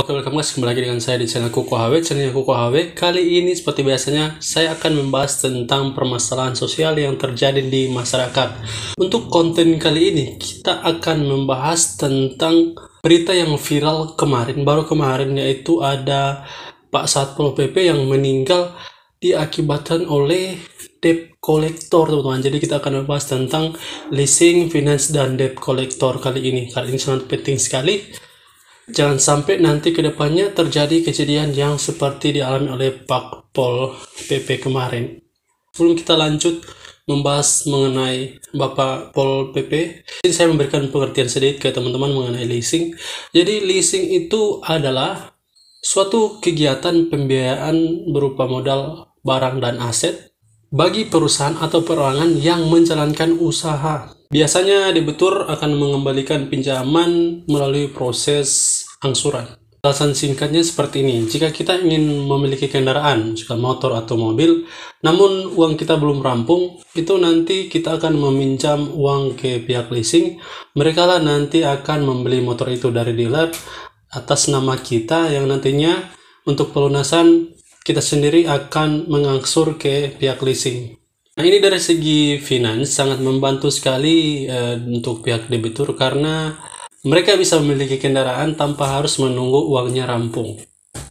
Oke, welcome guys, kembali lagi dengan saya di channel Kuko HW, channelnya Kuko HW. Kali ini seperti biasanya, saya akan membahas tentang permasalahan sosial yang terjadi di masyarakat. Untuk konten kali ini, kita akan membahas tentang berita yang viral kemarin, baru kemarin, yaitu ada Pak Satpol PP yang meninggal diakibatkan oleh debt collector, teman-teman. Jadi kita akan membahas tentang leasing, finance, dan debt collector kali ini. Kali ini sangat penting sekali. Jangan sampai nanti kedepannya terjadi kejadian yang seperti dialami oleh Pak Pol PP kemarin. Sebelum kita lanjut membahas mengenai Bapak Pol PP, ini saya memberikan pengertian sedikit ke teman-teman mengenai leasing. Jadi leasing itu adalah suatu kegiatan pembiayaan berupa modal, barang, dan aset bagi perusahaan atau perorangan yang menjalankan usaha. Biasanya debitur akan mengembalikan pinjaman melalui proses angsuran. Alasan singkatnya seperti ini: jika kita ingin memiliki kendaraan, jika motor atau mobil, namun uang kita belum rampung, itu nanti kita akan meminjam uang ke pihak leasing. Mereka lah nanti akan membeli motor itu dari dealer atas nama kita, yang nantinya untuk pelunasan kita sendiri akan mengangsur ke pihak leasing. Nah, ini dari segi finance sangat membantu sekali untuk pihak debitur, karena mereka bisa memiliki kendaraan tanpa harus menunggu uangnya rampung.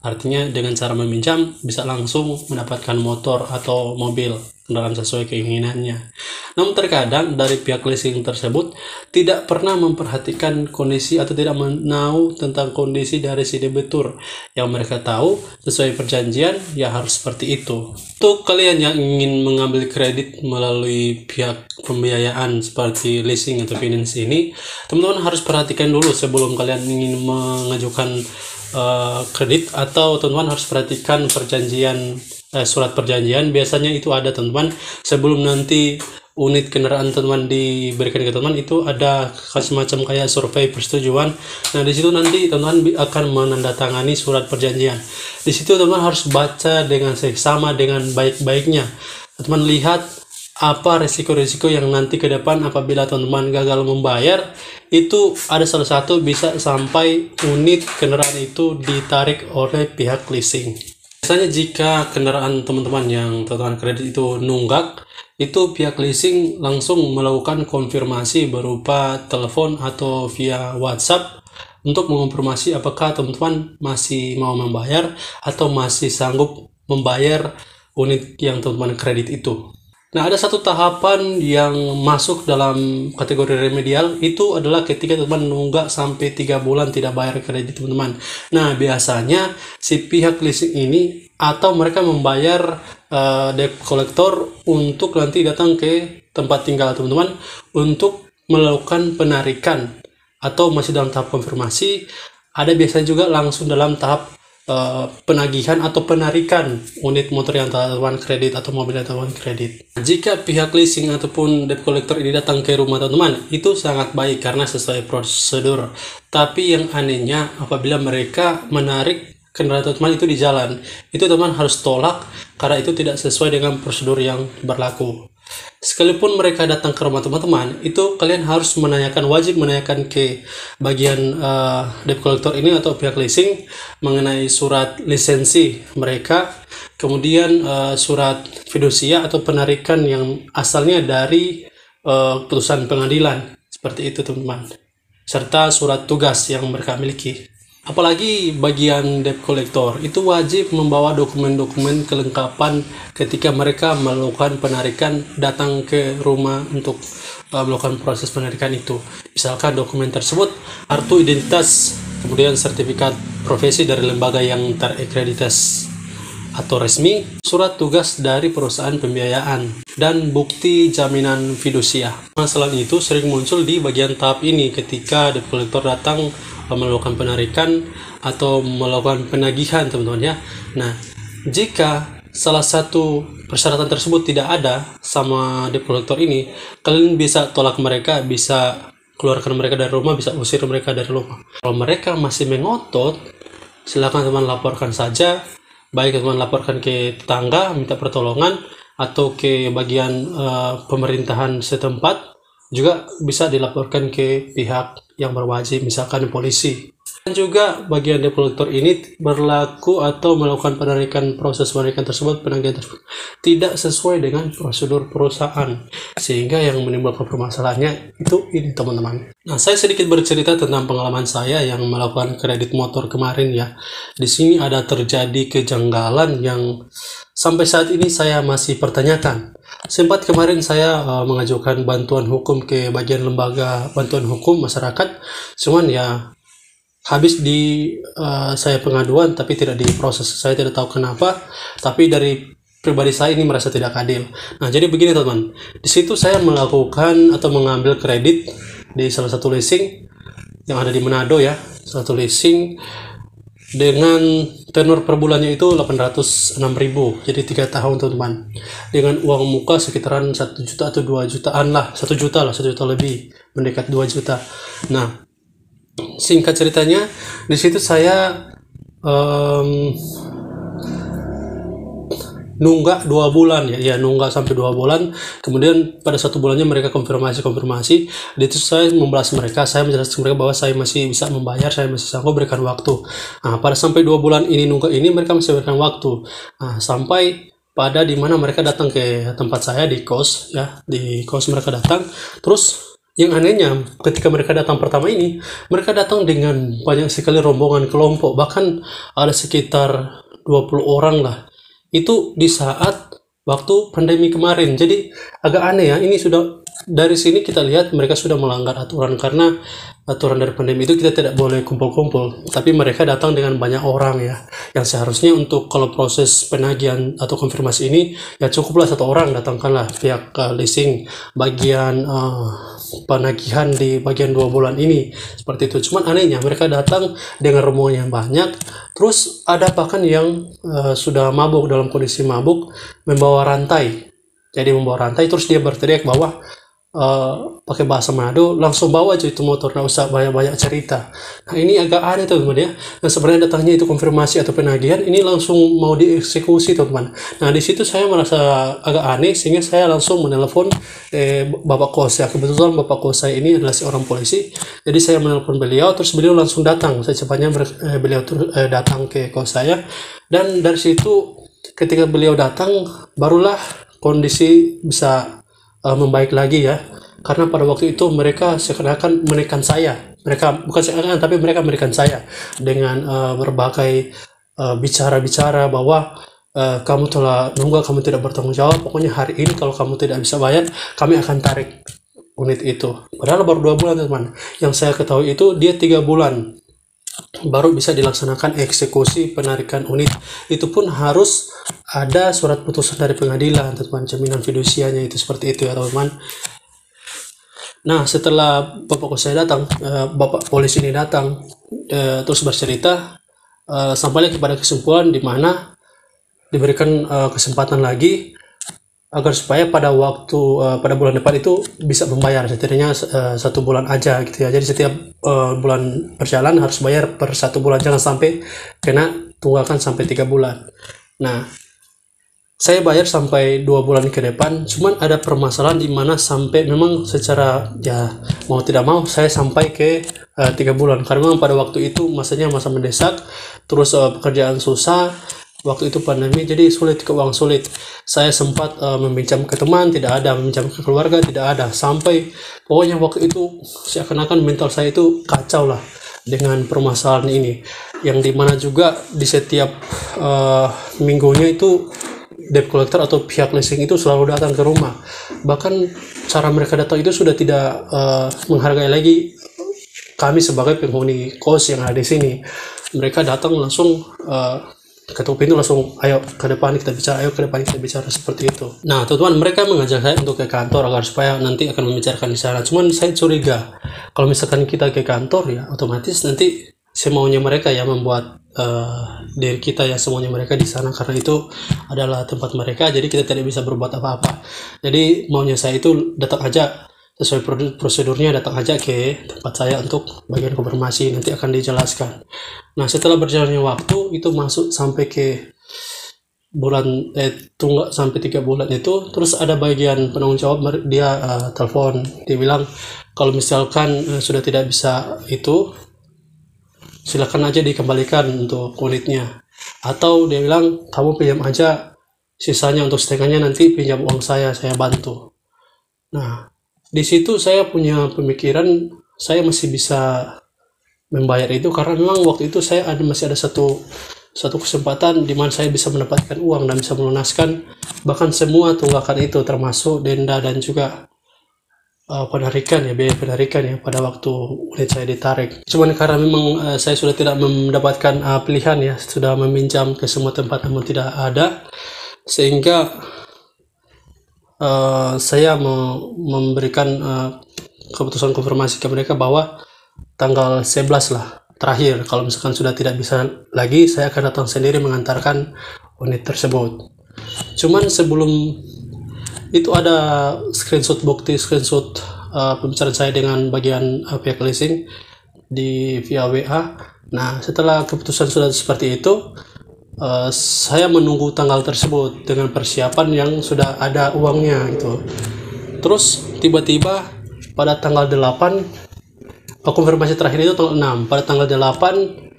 Artinya dengan cara meminjam bisa langsung mendapatkan motor atau mobil kendaraan sesuai keinginannya. Namun terkadang dari pihak leasing tersebut tidak pernah memperhatikan kondisi atau tidak menahu tentang kondisi dari si debitur. Yang mereka tahu sesuai perjanjian ya harus seperti itu. Untuk kalian yang ingin mengambil kredit melalui pihak pembiayaan seperti leasing atau finance ini, teman-teman harus perhatikan dulu sebelum kalian ingin mengajukan kredit, atau teman-teman harus perhatikan perjanjian, surat perjanjian. Biasanya itu ada, teman-teman, sebelum nanti unit kendaraan teman-teman diberikan ke teman, itu ada semacam kayak survei persetujuan. Nah, di situ nanti teman-teman akan menandatangani surat perjanjian. Di situ teman-teman harus baca dengan seksama, dengan baik-baiknya. Teman-teman lihat apa resiko-resiko yang nanti ke depan apabila teman-teman gagal membayar. Itu ada salah satu bisa sampai unit kendaraan itu ditarik oleh pihak leasing. Biasanya jika kendaraan teman-teman yang teman-teman kredit itu nunggak, itu pihak leasing langsung melakukan konfirmasi berupa telepon atau via WhatsApp untuk mengonfirmasi apakah teman-teman masih mau membayar atau masih sanggup membayar unit yang teman-teman kredit itu. Nah, ada satu tahapan yang masuk dalam kategori remedial, itu adalah ketika teman-teman nunggak sampai 3 bulan tidak bayar kredit teman-teman. Nah, biasanya si pihak leasing ini atau mereka membayar debt collector untuk nanti datang ke tempat tinggal teman-teman untuk melakukan penarikan, atau masih dalam tahap konfirmasi. Ada biasanya juga langsung dalam tahap penagihan atau penarikan unit motor yang teman kredit atau mobil yang teman kredit. Jika pihak leasing ataupun debt collector ini datang ke rumah teman-teman, itu sangat baik karena sesuai prosedur. Tapi yang anehnya apabila mereka menarik kendaraan teman itu di jalan, itu teman harus tolak karena itu tidak sesuai dengan prosedur yang berlaku. Sekalipun mereka datang ke rumah teman-teman, itu kalian harus wajib menanyakan ke bagian debt collector ini atau pihak leasing mengenai surat lisensi mereka, kemudian surat fidusia atau penarikan yang asalnya dari putusan pengadilan, seperti itu teman-teman, serta surat tugas yang mereka miliki. Apalagi bagian debt collector itu wajib membawa dokumen-dokumen kelengkapan ketika mereka melakukan penarikan, datang ke rumah untuk melakukan proses penarikan itu. Misalkan dokumen tersebut kartu identitas, kemudian sertifikat profesi dari lembaga yang terakreditasi atau resmi, surat tugas dari perusahaan pembiayaan, dan bukti jaminan fidusia. Masalah itu sering muncul di bagian tahap ini ketika debt collector datang melakukan penarikan atau melakukan penagihan, teman-teman ya. Nah, jika salah satu persyaratan tersebut tidak ada sama debt collector ini, kalian bisa tolak mereka, bisa keluarkan mereka dari rumah, bisa usir mereka dari rumah. Kalau mereka masih mengotot, silakan teman laporkan saja. Baik teman laporkan ke tetangga, minta pertolongan, atau ke bagian pemerintahan setempat, juga bisa dilaporkan ke pihak yang berwajib, misalkan polisi. Dan juga bagian debt collector ini berlaku atau melakukan proses penarikan tersebut, penagihan tersebut tidak sesuai dengan prosedur perusahaan, sehingga yang menimbulkan permasalahannya itu ini teman-teman. Nah, saya sedikit bercerita tentang pengalaman saya yang melakukan kredit motor kemarin ya. Di sini ada terjadi kejanggalan yang sampai saat ini saya masih pertanyakan. Sempat kemarin saya mengajukan bantuan hukum ke bagian lembaga bantuan hukum masyarakat, cuman ya habis di saya pengaduan tapi tidak diproses. Saya tidak tahu kenapa, tapi dari pribadi saya ini merasa tidak adil. Nah, jadi begini teman, di situ saya melakukan atau mengambil kredit di salah satu leasing yang ada di Manado ya, satu leasing dengan tenor per bulannya itu 806.000, jadi 3 tahun teman-teman, dengan uang muka sekitaran 1 juta atau 2 jutaan lah, 1 juta lebih, mendekat 2 juta. Nah, singkat ceritanya, di situ saya nunggak 2 bulan ya, nunggak sampai 2 bulan. Kemudian pada 1 bulannya mereka konfirmasi. Di situ saya membalas mereka, saya menjelaskan mereka bahwa saya masih bisa membayar, saya masih sanggup berikan waktu. Nah, pada sampai 2 bulan ini nunggak ini mereka masih berikan waktu. Nah, sampai pada dimana mereka datang ke tempat saya di kos ya, di kos mereka datang. Terus yang anehnya, ketika mereka datang pertama ini, mereka datang dengan banyak sekali rombongan kelompok, bahkan ada sekitar 20 orang lah. Itu di saat waktu pandemi kemarin. Jadi agak aneh ya, ini sudah dari sini kita lihat mereka sudah melanggar aturan, karena aturan dari pandemi itu kita tidak boleh kumpul-kumpul, tapi mereka datang dengan banyak orang ya, yang seharusnya untuk kalau proses penagihan atau konfirmasi ini ya cukuplah 1 orang, datangkanlah pihak leasing bagian penagihan di bagian 2 bulan ini, seperti itu. Cuman anehnya mereka datang dengan rombongan yang banyak, terus ada bahkan yang sudah mabuk, dalam kondisi mabuk, membawa rantai. Jadi membawa rantai, terus dia berteriak bahwa pakai bahasa Manado, langsung bawa aja itu motor, nggak usah banyak-banyak cerita. Nah, ini agak aneh teman-teman ya. Nah, sebenarnya datangnya itu konfirmasi atau penagihan, ini langsung mau dieksekusi teman-teman. Nah, di situ saya merasa agak aneh, sehingga saya langsung menelpon bapak kos ya. Kebetulan bapak kos saya ini adalah seorang polisi, jadi saya menelpon beliau, terus beliau langsung datang. Secepatnya beliau datang ke kos saya, dan dari situ ketika beliau datang barulah kondisi bisa membaik lagi ya, karena pada waktu itu mereka seakan-akan menekan saya, mereka bukan seakan-akan tapi mereka menekan saya dengan berbagai bicara bahwa kamu telah nunggak, kamu tidak bertanggung jawab, pokoknya hari ini kalau kamu tidak bisa bayar kami akan tarik unit itu. Padahal baru 2 bulan teman, yang saya ketahui itu dia 3 bulan baru bisa dilaksanakan eksekusi penarikan unit. Itu pun harus ada surat putusan dari pengadilan, teman, jaminan fidusianya itu, seperti itu ya teman. Nah, setelah bapak saya datang, bapak polisi ini datang, terus bercerita, sampainya kepada kesimpulan di mana diberikan kesempatan lagi agar supaya pada waktu pada bulan depan itu bisa membayar, setidaknya 1 bulan aja gitu ya. Jadi setiap bulan berjalan harus bayar per 1 bulan, jangan sampai kena tunggakan sampai 3 bulan. Nah, saya bayar sampai 2 bulan ke depan, cuman ada permasalahan di mana sampai memang secara ya mau tidak mau saya sampai ke 3 bulan, karena memang pada waktu itu masanya masa mendesak, terus pekerjaan susah. Waktu itu pandemi, jadi keuangan sulit. Saya sempat meminjam ke teman, tidak ada, meminjam ke keluarga, tidak ada. Sampai pokoknya waktu itu seakan-akan mental saya itu kacau lah dengan permasalahan ini. Yang dimana juga di setiap minggunya itu debt collector atau pihak leasing itu selalu datang ke rumah. Bahkan cara mereka datang itu sudah tidak menghargai lagi kami sebagai penghuni kos yang ada di sini. Mereka datang langsung ketuk pintu, langsung ayo ke depan kita bicara, seperti itu. Nah teman-teman, mereka mengajak saya untuk ke kantor agar supaya nanti akan membicarakan di sana. Cuman saya curiga kalau misalkan kita ke kantor ya otomatis nanti semaunya mereka ya membuat diri kita ya semaunya mereka di sana, karena itu adalah tempat mereka, jadi kita tidak bisa berbuat apa-apa. Jadi maunya saya itu datang aja sesuai prosedurnya, datang aja ke tempat saya untuk bagian konfirmasi, nanti akan dijelaskan. Nah, setelah berjalannya waktu itu masuk sampai ke bulan tunggak sampai 3 bulan itu, terus ada bagian penanggung jawab, dia telepon, dia bilang kalau misalkan sudah tidak bisa itu silakan aja dikembalikan untuk unitnya. Atau dia bilang, kamu pinjam aja, sisanya untuk setengahnya nanti pinjam uang saya bantu. Nah, di situ saya punya pemikiran, saya masih bisa membayar itu karena memang waktu itu saya masih ada satu kesempatan di mana saya bisa mendapatkan uang dan bisa melunaskan bahkan semua tunggakan itu, termasuk denda dan juga penarikan ya, biaya penarikan ya pada waktu unit saya ditarik. Cuman karena memang saya sudah tidak mendapatkan pilihan ya, sudah meminjam ke semua tempat namun tidak ada, sehingga saya memberikan keputusan konfirmasi ke mereka bahwa tanggal 11 lah terakhir, kalau misalkan sudah tidak bisa lagi, saya akan datang sendiri mengantarkan unit tersebut. Cuman sebelum itu ada screenshot pembicaraan saya dengan bagian pihak leasing via WA. Nah, setelah keputusan sudah seperti itu, saya menunggu tanggal tersebut dengan persiapan yang sudah ada uangnya gitu. Terus tiba-tiba pada tanggal 8, konfirmasi terakhir itu tanggal 6, pada tanggal 8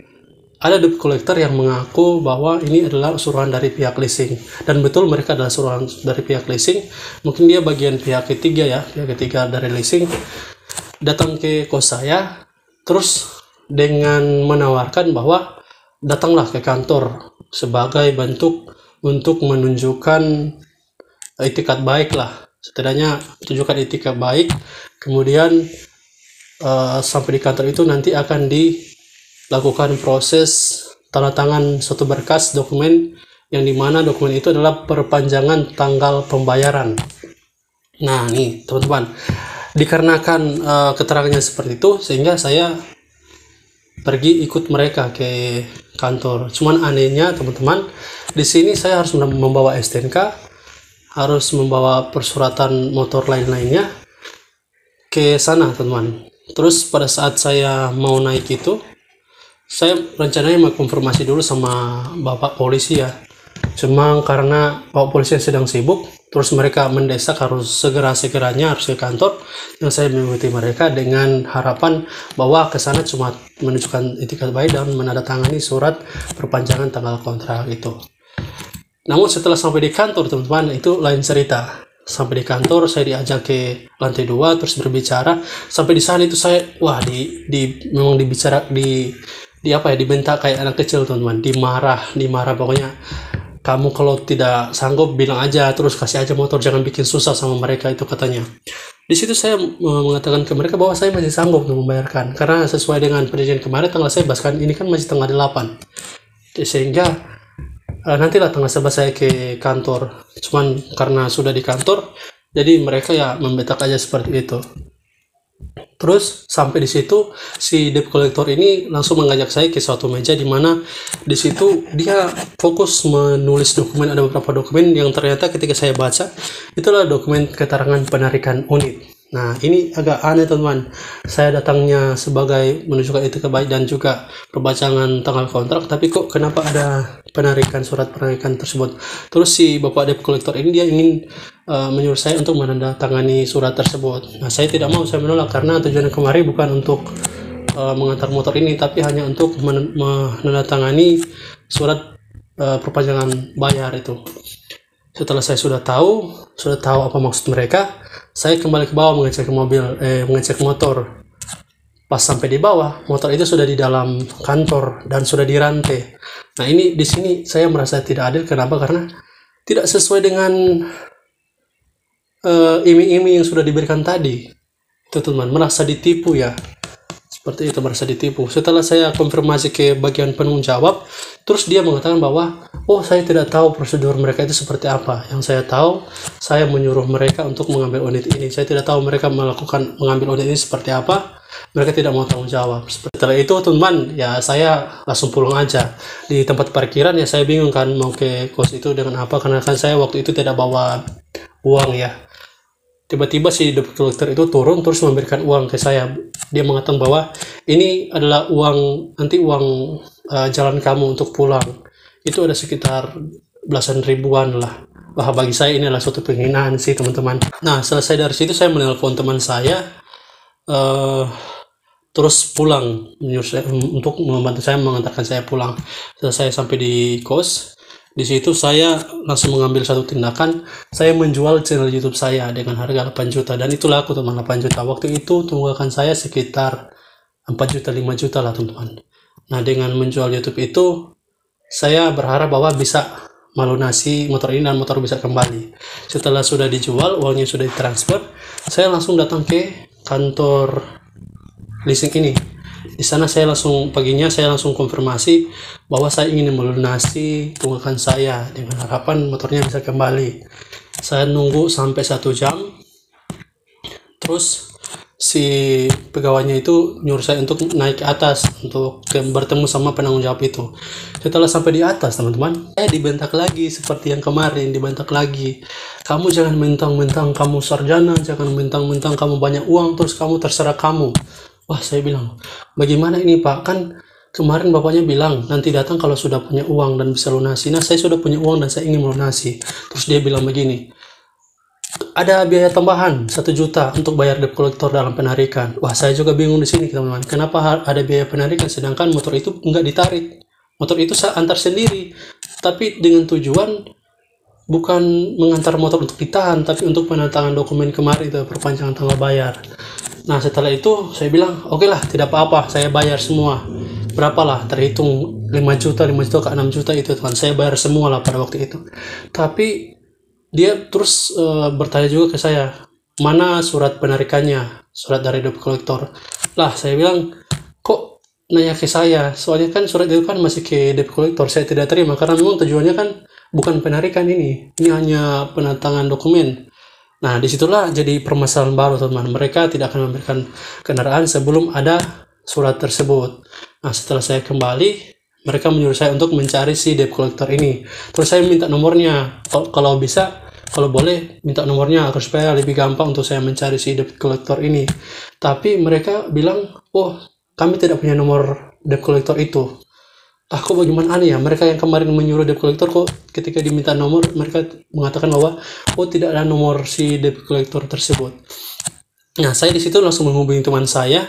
ada debt collector yang mengaku bahwa ini adalah suruhan dari pihak leasing, dan betul mereka adalah suruhan dari pihak leasing. Mungkin dia bagian pihak ketiga dari leasing, datang ke kos saya terus dengan menawarkan bahwa datanglah ke kantor sebagai bentuk untuk menunjukkan itikat baik lah, setidaknya tunjukkan itikat baik. Kemudian sampai di kantor itu nanti akan dilakukan proses tanda tangan suatu berkas dokumen, yang dimana dokumen itu adalah perpanjangan tanggal pembayaran. Nah nih teman-teman, dikarenakan keterangannya seperti itu, sehingga saya pergi ikut mereka ke kantor. Cuman anehnya teman-teman, di sini saya harus membawa STNK, harus membawa persuratan motor lain-lainnya ke sana teman-teman. Terus pada saat saya mau naik itu, saya rencananya mau konfirmasi dulu sama bapak polisi ya. Cuma karena bapak polisi sedang sibuk, terus mereka mendesak harus segera-segeranya harus ke kantor, yang saya mengikuti mereka dengan harapan bahwa ke sana cuma menunjukkan itikat baik dan menandatangani surat perpanjangan tanggal kontrak itu. Namun setelah sampai di kantor teman-teman, itu lain cerita. Sampai di kantor saya diajak ke lantai 2 terus berbicara. Sampai di sana itu saya memang dibentak kayak anak kecil teman-teman, dimarah pokoknya. Kamu kalau tidak sanggup bilang aja, terus kasih aja motor, jangan bikin susah sama mereka, itu katanya. Di situ saya mengatakan ke mereka bahwa saya masih sanggup untuk membayarkan, karena sesuai dengan perjanjian kemarin tanggal 11 kan, ini kan masih tanggal 8, sehingga nantilah tanggal 11 saya ke kantor. Cuman karena sudah di kantor, jadi mereka ya membetak aja seperti itu. Terus sampai di situ si debt collector ini langsung mengajak saya ke suatu meja, di mana di situ dia fokus menulis dokumen. Ada beberapa dokumen yang ternyata ketika saya baca itulah dokumen keterangan penarikan unit. Nah ini agak aneh teman-teman. Saya datangnya sebagai menunjukkan itu kebaik dan juga perpanjangan tanggal kontrak, tapi kok kenapa ada surat penarikan tersebut. Terus si bapak debt collector ini dia ingin menyuruh saya untuk menandatangani surat tersebut. Nah saya tidak mau, saya menolak, karena tujuan kemarin bukan untuk mengantar motor ini, tapi hanya untuk menandatangani surat perpanjangan bayar itu. Setelah saya sudah tahu apa maksud mereka, saya kembali ke bawah mengecek motor. Pas sampai di bawah, motor itu sudah di dalam kantor dan sudah dirantai. Nah ini di sini saya merasa tidak adil. Kenapa? Karena tidak sesuai dengan iming-iming yang sudah diberikan tadi. Itu teman, merasa ditipu ya. Seperti itu, merasa ditipu. Setelah saya konfirmasi ke bagian penanggung jawab, terus dia mengatakan bahwa saya tidak tahu prosedur mereka itu seperti apa. Yang saya tahu, saya menyuruh mereka untuk mengambil unit ini. Saya tidak tahu mereka mengambil unit ini seperti apa. Mereka tidak mau tanggung jawab. Setelah itu teman, ya saya langsung pulang aja. Di tempat parkiran ya saya bingung kan mau ke kos itu dengan apa, karena kan saya waktu itu tidak bawa uang ya. Tiba-tiba si debt collector itu turun terus memberikan uang ke saya. Dia mengatakan bahwa ini adalah uang jalan kamu untuk pulang. Itu ada sekitar belasan ribuan lah. Wah, bagi saya ini adalah suatu penghinaan sih teman-teman. Nah selesai dari situ saya menelpon teman saya. terus pulang untuk membantu saya mengantarkan saya pulang. Setelah saya sampai di kos, di situ saya langsung mengambil satu tindakan, saya menjual channel YouTube saya dengan harga 8 juta, dan itu laku teman, 8 juta. Waktu itu tunggakan saya sekitar 4 juta 5 juta lah teman-teman. Nah, dengan menjual YouTube itu saya berharap bahwa bisa melunasi motor ini dan motor bisa kembali. Setelah sudah dijual, uangnya sudah ditransfer, saya langsung datang ke kantor leasing ini. Di sana paginya saya langsung konfirmasi bahwa saya ingin melunasi tunggakan saya dengan harapan motornya bisa kembali. Saya nunggu sampai 1 jam, terus si pegawainya itu nyuruh saya untuk naik ke atas untuk bertemu sama penanggung jawab itu. Setelah sampai di atas teman-teman, saya dibentak lagi seperti yang kemarin, dibentak lagi. Kamu jangan mentang-mentang kamu sarjana, jangan mentang-mentang kamu banyak uang, terus kamu terserah kamu. Wah, saya bilang, bagaimana ini Pak? Kan kemarin bapaknya bilang nanti datang kalau sudah punya uang dan bisa lunasi. Nah, saya sudah punya uang dan saya ingin melunasi. Terus dia bilang begini, ada biaya tambahan 1 juta untuk bayar debt collector dalam penarikan. Wah, saya juga bingung di sini teman-teman. Kenapa ada biaya penarikan sedangkan motor itu nggak ditarik? Motor itu saya antar sendiri, tapi dengan tujuan bukan mengantar motor untuk ditahan, tapi untuk penandatangan dokumen kemarin itu perpanjangan tanggal bayar. Nah, setelah itu saya bilang, oke lah, tidak apa-apa, saya bayar semua. Berapalah, terhitung 5 juta ke 6 juta itu teman, saya bayar semua lah pada waktu itu. Tapi dia terus bertanya juga ke saya, mana surat penarikannya, surat dari debt collector. Lah, saya bilang, kok nanya ke saya? Soalnya kan surat itu kan masih ke debt collector, saya tidak terima karena memang tujuannya kan bukan penarikan ini hanya penandatangan dokumen. Nah, disitulah jadi permasalahan baru teman. Mereka tidak akan memberikan kendaraan sebelum ada surat tersebut. Nah, setelah saya kembali, mereka menyuruh saya untuk mencari si debt collector ini. Terus saya minta nomornya, kalau bisa, kalau boleh minta nomornya agar supaya lebih gampang untuk saya mencari si debt collector ini. Tapi mereka bilang, oh, kami tidak punya nomor debt collector itu. Aku bagaimana aneh ya, mereka yang kemarin menyuruh debt collector kok ketika diminta nomor mereka mengatakan bahwa oh tidak ada nomor si debt collector tersebut. Nah, saya di situ langsung menghubungi teman saya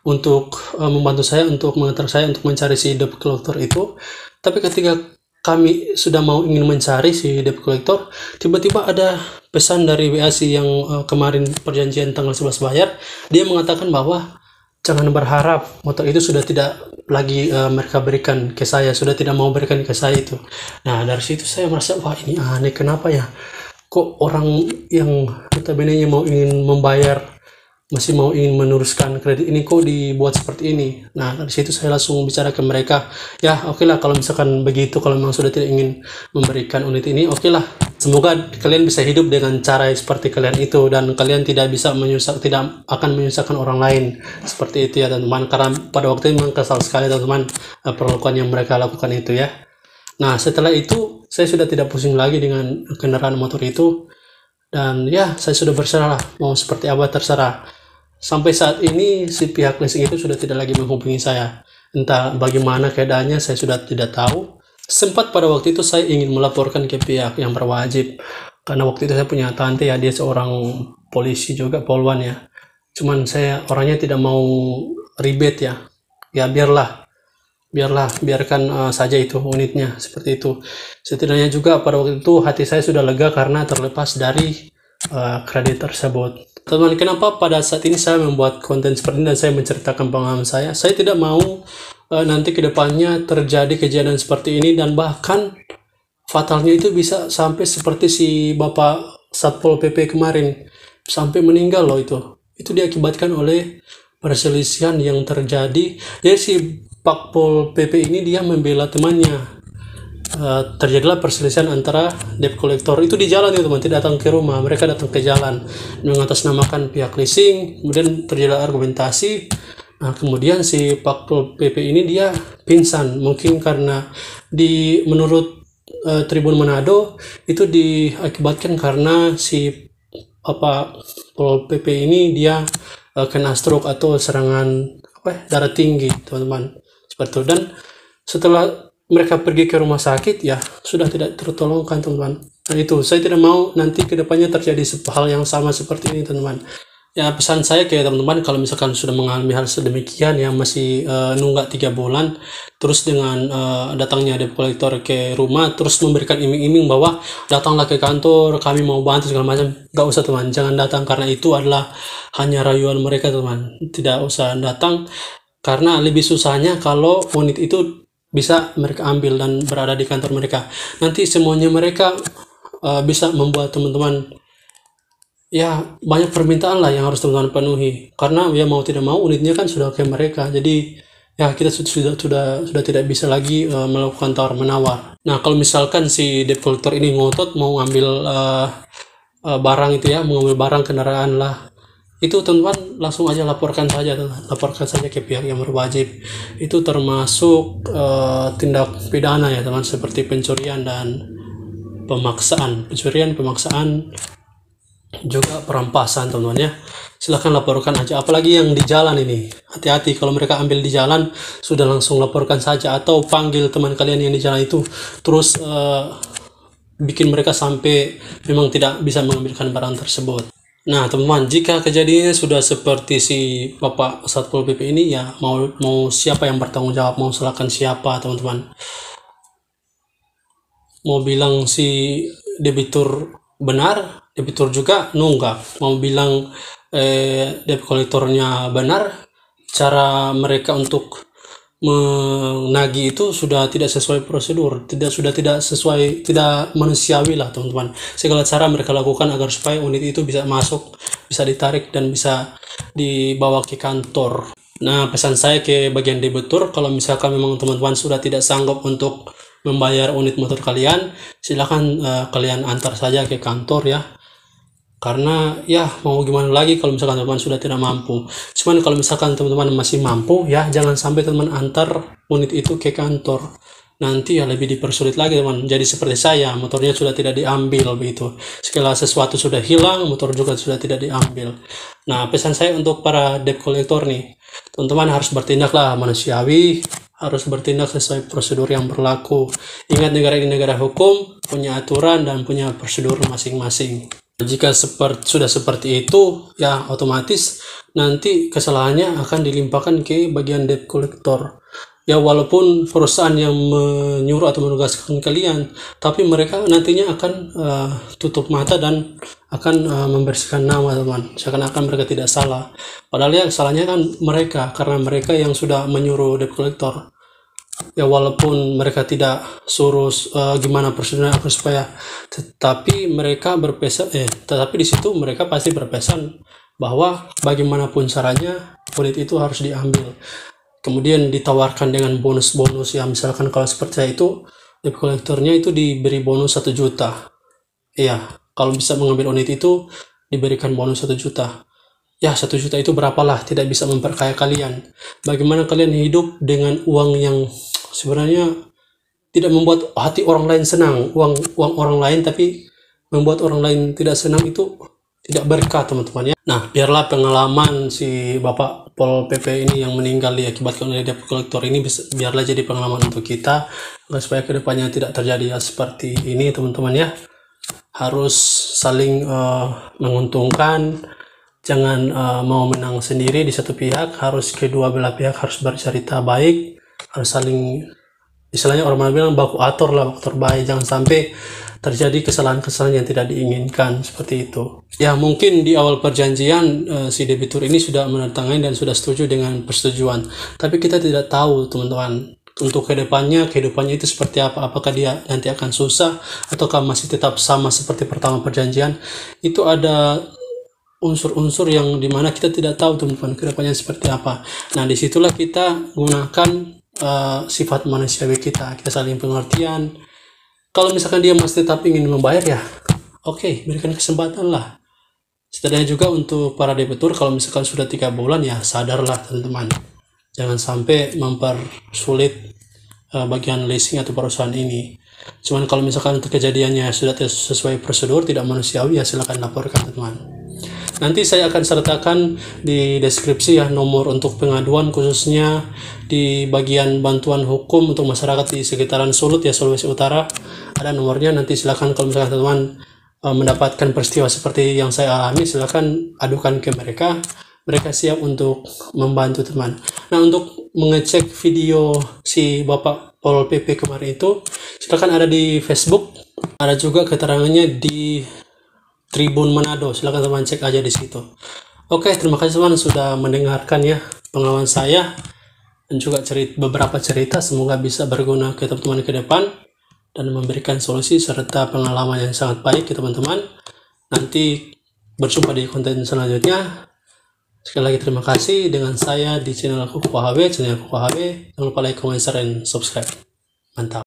untuk membantu saya untuk mengantar saya untuk mencari si debt collector itu. Tapi ketika kami sudah ingin mencari si debt collector, tiba-tiba ada pesan dari WAC yang kemarin perjanjian tanggal 11 bayar. Dia mengatakan bahwa jangan berharap motor itu sudah tidak lagi mereka berikan ke saya, sudah tidak mau berikan ke saya itu. Nah, dari situ saya merasa, wah ini aneh, kenapa ya? Kok orang yang notabene ingin membayar, masih ingin meneruskan kredit ini, kok dibuat seperti ini? Nah, dari situ saya langsung bicara ke mereka, ya oke lah kalau misalkan begitu, kalau memang sudah tidak ingin memberikan unit ini, oke lah. Semoga kalian bisa hidup dengan cara seperti kalian itu dan kalian tidak akan menyusahkan orang lain seperti itu ya teman-teman, karena pada waktu itu memang kesal sekali teman-teman perlakuan yang mereka lakukan itu ya. Nah, setelah itu saya sudah tidak pusing lagi dengan kendaraan motor itu dan ya saya sudah berserah lah, mau seperti apa terserah. Sampai saat ini si pihak leasing itu sudah tidak lagi menghubungi saya, entah bagaimana keadaannya saya sudah tidak tahu. Sempat pada waktu itu saya ingin melaporkan ke pihak yang berwajib karena waktu itu saya punya tante ya, dia seorang polisi juga, polwan ya. Cuman saya orangnya tidak mau ribet ya. Ya biarkan saja itu unitnya seperti itu. Setidaknya juga pada waktu itu hati saya sudah lega karena terlepas dari kredit tersebut. Teman, kenapa pada saat ini saya membuat konten seperti ini dan saya menceritakan pengalaman saya? Saya tidak mau nanti kedepannya terjadi kejadian seperti ini dan bahkan fatalnya itu bisa sampai seperti si Bapak Satpol PP kemarin sampai meninggal loh itu. Itu diakibatkan oleh perselisihan yang terjadi. Jadi si Pak Pol PP ini dia membela temannya. Terjadilah perselisihan antara debt collector itu di jalan itu teman, tidak datang ke rumah, mereka datang ke jalan mengatasnamakan pihak leasing, kemudian terjadi argumentasi. Nah, kemudian si Pak Pol PP ini dia pingsan, mungkin karena menurut Tribun Manado itu diakibatkan karena si Pol PP ini dia kena stroke atau serangan darah tinggi teman-teman, seperti itu. Dan setelah mereka pergi ke rumah sakit ya sudah tidak tertolongkan teman-teman. Nah, itu saya tidak mau nanti kedepannya terjadi hal yang sama seperti ini teman-teman. Ya, pesan saya ke teman-teman, kalau misalkan sudah mengalami hal sedemikian yang masih nunggak 3 bulan, terus dengan datangnya debt collector ke rumah, terus memberikan iming-iming bahwa datanglah ke kantor, kami mau bantu segala macam, nggak usah teman, jangan datang, karena itu adalah hanya rayuan mereka teman. Tidak usah datang, karena lebih susahnya kalau unit itu bisa mereka ambil dan berada di kantor mereka. Nanti semuanya mereka bisa membuat teman-teman, ya banyak permintaan lah yang harus teman-teman penuhi, karena ya mau tidak mau unitnya kan sudah ke mereka, jadi ya kita sudah tidak bisa lagi melakukan tawar menawar. Nah, kalau misalkan si debt collector ini ngotot mau ngambil barang itu ya, mau ngambil barang kendaraan lah, itu teman-teman langsung aja laporkan saja ke pihak yang berwajib. Itu termasuk tindak pidana ya teman, seperti pencurian dan pemaksaan, juga perampasan teman-teman ya. Silahkan laporkan aja, apalagi yang di jalan ini, hati-hati kalau mereka ambil di jalan, sudah langsung laporkan saja, atau panggil teman kalian yang di jalan itu, terus bikin mereka sampai memang tidak bisa mengambilkan barang tersebut. Nah teman-teman, jika kejadiannya sudah seperti si Bapak Satpol PP ini, ya mau siapa yang bertanggung jawab, mau salahkan siapa teman-teman? Mau bilang si debitur benar, debitur juga nunggak. Mau bilang debt kolektornya benar, cara mereka untuk menagih itu sudah tidak sesuai prosedur, tidak manusiawi lah teman-teman. Segala cara mereka lakukan agar supaya unit itu bisa masuk, bisa ditarik dan bisa dibawa ke kantor. Nah, pesan saya ke bagian debitur, kalau misalkan memang teman-teman sudah tidak sanggup untuk membayar unit motor kalian, silakan kalian antar saja ke kantor ya. Karena ya mau gimana lagi kalau misalkan teman-teman sudah tidak mampu. Cuman kalau misalkan teman-teman masih mampu, ya jangan sampai teman antar unit itu ke kantor, nanti ya lebih dipersulit lagi teman. Jadi seperti saya, motornya sudah tidak diambil begitu, segala sesuatu sudah hilang, motor juga sudah tidak diambil. Nah, pesan saya untuk para debt collector nih, teman-teman harus bertindaklah manusiawi, harus bertindak sesuai prosedur yang berlaku. Ingat, negara ini negara hukum, punya aturan dan punya prosedur masing-masing. Jika sudah seperti itu, ya otomatis nanti kesalahannya akan dilimpahkan ke bagian debt collector. Ya walaupun perusahaan yang menyuruh atau menugaskan kalian, tapi mereka nantinya akan tutup mata dan akan membersihkan nama teman, seakan-akan mereka tidak salah. Padahal ya salahnya kan mereka, karena mereka yang sudah menyuruh debt collector. Ya walaupun mereka tidak suruh gimana prosedurnya apa supaya, tetapi di situ mereka pasti berpesan bahwa bagaimanapun caranya unit itu harus diambil, kemudian ditawarkan dengan bonus-bonus ya. Misalkan kalau seperti saya itu, debt kolektornya itu diberi bonus 1 juta. Iya, kalau bisa mengambil unit itu diberikan bonus 1 juta. Ya, 1 juta itu berapalah, tidak bisa memperkaya kalian. Bagaimana kalian hidup dengan uang yang sebenarnya tidak membuat hati orang lain senang, uang orang lain tapi membuat orang lain tidak senang, itu tidak berkah teman-teman ya. Nah, biarlah pengalaman si Bapak Pol PP ini yang meninggal diakibatkan oleh debt collector ini, biarlah jadi pengalaman untuk kita, supaya kedepannya tidak terjadi ya seperti ini teman-teman ya. Harus saling menguntungkan, jangan mau menang sendiri di satu pihak, harus kedua belah pihak harus bercerita baik, harus saling, istilahnya orang bilang baku atur lah, baku terbaik, jangan sampai terjadi kesalahan-kesalahan yang tidak diinginkan seperti itu. Ya mungkin di awal perjanjian si debitur ini sudah menandatangani dan sudah setuju dengan persetujuan, tapi kita tidak tahu teman-teman untuk kehidupannya itu seperti apa, apakah dia nanti akan susah ataukah masih tetap sama seperti pertama perjanjian. Itu ada unsur-unsur yang dimana kita tidak tahu teman-teman kedepannya seperti apa. Nah, disitulah kita menggunakan sifat manusiawi kita saling pengertian. Kalau misalkan dia masih tetap ingin membayar, ya oke, berikan kesempatan lah. Setidaknya juga untuk para debitur, kalau misalkan sudah 3 bulan, ya sadarlah teman-teman, jangan sampai mempersulit bagian leasing atau perusahaan ini. Cuman kalau misalkan untuk kejadiannya sudah sesuai prosedur, tidak manusiawi, ya silakan laporkan teman-teman. Nanti saya akan sertakan di deskripsi ya nomor untuk pengaduan, khususnya di bagian bantuan hukum untuk masyarakat di sekitaran Sulut ya, Sulawesi Utara. Ada nomornya, nanti silakan kalau misalkan teman-teman mendapatkan peristiwa seperti yang saya alami, silakan adukan ke mereka. Mereka siap untuk membantu teman. Nah, untuk mengecek video si Bapak Pol PP kemarin itu, silakan ada di Facebook, ada juga keterangannya di Tribun Manado. Silakan teman cek aja di situ. Oke, terima kasih teman sudah mendengarkan ya pengalaman saya dan juga beberapa cerita, semoga bisa berguna ke teman-teman ke depan dan memberikan solusi serta pengalaman yang sangat baik ke teman-teman. Nanti berjumpa di konten selanjutnya. Sekali lagi terima kasih dengan saya di channel Kuku HW, channel Kuku HW. Jangan lupa like, comment, share, dan subscribe. Mantap.